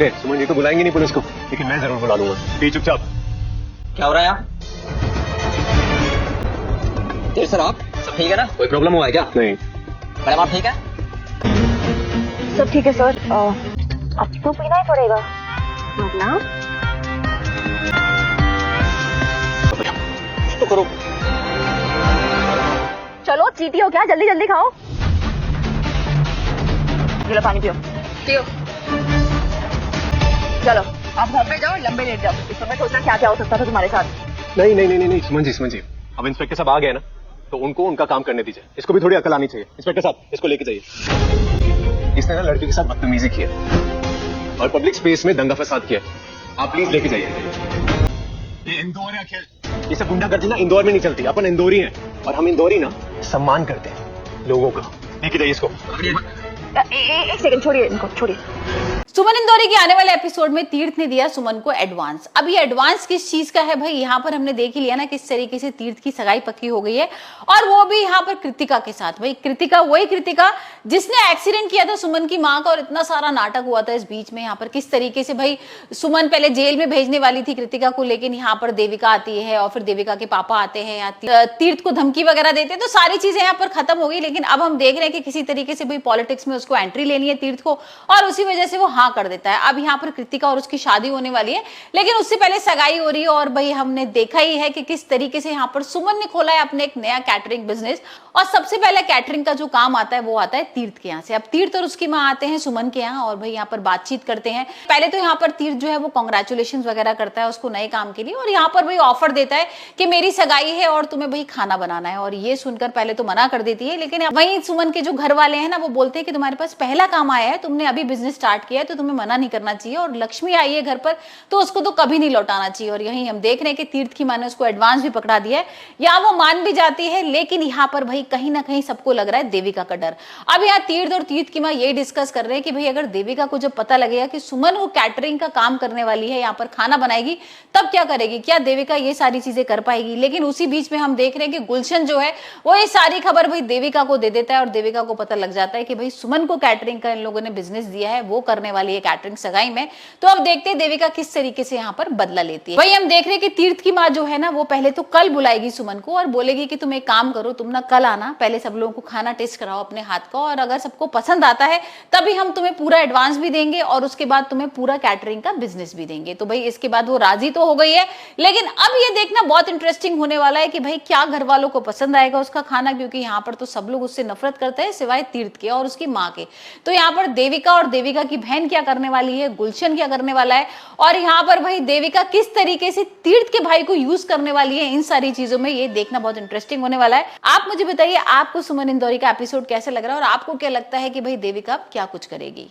सुमन जी तो बुलाएंगे नहीं पुलिस को, लेकिन मैं जरूर बुला लूंगा। पी चुपचाप। क्या हो रहा है यहाँ? तेरे सर आप सब ठीक है ना? कोई प्रॉब्लम हुआ है क्या? नहीं। मैडम आप ठीक है? सब ठीक है सर। अब तो पीना ही पड़ेगा वरना। तो करो। चलो चीटी हो क्या, जल्दी जल्दी खाओ। ये लो पानी पियो पियो। चलो आप घर पे जाओ, लंबे लेट जाओ। इस समय सोचना क्या क्या हो सकता था तुम्हारे साथ। नहीं नहीं नहीं नहीं सुमन जी, अब इंस्पेक्टर साहब आ गए ना, तो उनको उनका काम करने दीजिए। इसको भी थोड़ी अकल आनी चाहिए। इंस्पेक्टर साहब इसको लेके जाइए। इसने ना लड़की के साथ बदतमीजी की है और पब्लिक स्पेस में दंगा फसाद किया। आप प्लीज लेके जाइए। ये इंदौर है अखिल, ये सब गुंडागर्दी ना इंदौर में नहीं चलती। अपन इंदौरी हैं और हम इंदौरी ना सम्मान करते हैं लोगों का। लेके जाइए इसको। एक सेकंड छोड़िए इनको, छोड़िए। सुमन इंदौरी के आने वाले एपिसोड में तीर्थ ने दिया सुमन को एडवांस। अब ये एडवांस किस चीज का है भाई, यहाँ पर हमने देख ही लिया ना किस तरीके से तीर्थ की सगाई पक्की हो गई है, और वो भी यहाँ पर कृतिका के साथ। भाई कृतिका, वही कृतिका जिसने एक्सीडेंट किया था सुमन की माँ का, और इतना सारा नाटक हुआ था इस बीच में। यहाँ पर किस तरीके से भाई सुमन पहले जेल में भेजने वाली थी कृतिका को, लेकिन यहाँ पर देविका आती है और फिर देविका के पापा आते हैं, यहाँ तीर्थ को धमकी वगैरह देते हैं, तो सारी चीजें यहाँ पर खत्म हो गई। लेकिन अब हम देख रहे हैं कि किसी तरीके से भाई पॉलिटिक्स में उसको एंट्री लेनी है तीर्थ को, और उसी वजह से वो हाँ कर देता है। अब यहाँ पर कृतिका और उसकी शादी होने वाली है, लेकिन उससे पहले सगाई हो रही है। और भाई हमने देखा ही है कि किस तरीके से यहाँ पर सुमन ने खोला है अपने एक नया कैटरिंग बिजनेस, और सबसे पहले कैटरिंग का जो काम आता है वो आता है तीर्थ के यहाँ से। अब तीर्थ और उसकी माँ आते हैं सुमन के यहाँ, और भाई यहाँ पर बातचीत करते हैं। पहले तो यहाँ पर तीर्थ जो है वो कांग्रेचुलेशन वगैरह करता है उसको नए काम के लिए, और यहाँ पर भाई ऑफर देता है कि मेरी सगाई है और तुम्हें भाई खाना बनाना है। और ये सुनकर पहले तो मना कर देती है, लेकिन वही सुमन के जो घर वाले हैं ना वो बोलते हैं कि तुम्हारे पास पहला काम आया है, तुमने अभी बिजनेस स्टार्ट किया है, तो तुम्हें मना नहीं करना चाहिए, और लक्ष्मी आई है घर पर तो उसको तो कभी नहीं लौटाना चाहिए। और यही हम देख रहे हैं कि तीर्थ की मां ने उसको एडवांस भी पकड़ा दिया है, या वो मान भी जाती है, लेकिन यहाँ पर भाई कहीं ना कहीं सबको लग रहा है देविका का डर। अब यहाँ तीर्थ और तीर्थ की मां ये डिस्कस कर रहे हैं कि भाई अगर देविका को जब पता लगेगा कि सुमन वो कैटरिंग का काम करने वाली है, यहाँ पर खाना बनाएगी, तब क्या करेगी, क्या देविका ये सारी चीजें कर पाएगी। लेकिन उसी बीच में हम देख रहे हैं कि गुलशन जो है वो ये सारी खबर भाई देविका को दे देता है, और देविका को पता लग जाता है कि भाई सुमन को कैटरिंग का इन लोगों ने बिजनेस दिया है, वो करने वाली है कैटरिंग सगाई में। तो अब देखते हैं देविका किस तरीके से यहाँ पर बदला लेती है। वही हम देख रहे हैं कि तीर्थ की माँ जो है ना वो पहले तो कल बुलाएगी सुमन को और बोलेगी कि तुम एक काम करो, तुम ना कल आना, पहले सब लोगों को खाना टेस्ट कराओ अपने हाथ का, और अगर सबको पसंद आता है तभी हम तुम्हें पूरा एडवांस भी देंगे, और उसके बाद तुम्हें पूरा कैटरिंग का बिजनेस भी देंगे। तो भाई इसके बाद वो राजी तो हो गई है, लेकिन अब ये देखना बहुत इंटरेस्टिंग होने वाला है कि भाई क्या घर वालों को पसंद आएगा उसका खाना, क्योंकि यहाँ पर तो सब लोग उससे नफरत करते हैं सिवाय तीर्थ के और उसकी माँ के। तो यहाँ पर देविका और देविका की बहन क्या करने वाली है, गुलशन क्या करने वाला है, और यहाँ पर भाई देविका किस तरीके से तीर्थ के भाई को यूज करने वाली है, इन सारी चीजों में ये देखना बहुत इंटरेस्टिंग होने वाला है। आप मुझे बताइए आपको सुमन इंदौरी का एपिसोड कैसे लग रहा है, और आपको क्या लगता है कि भाई देविका क्या कुछ करेगी।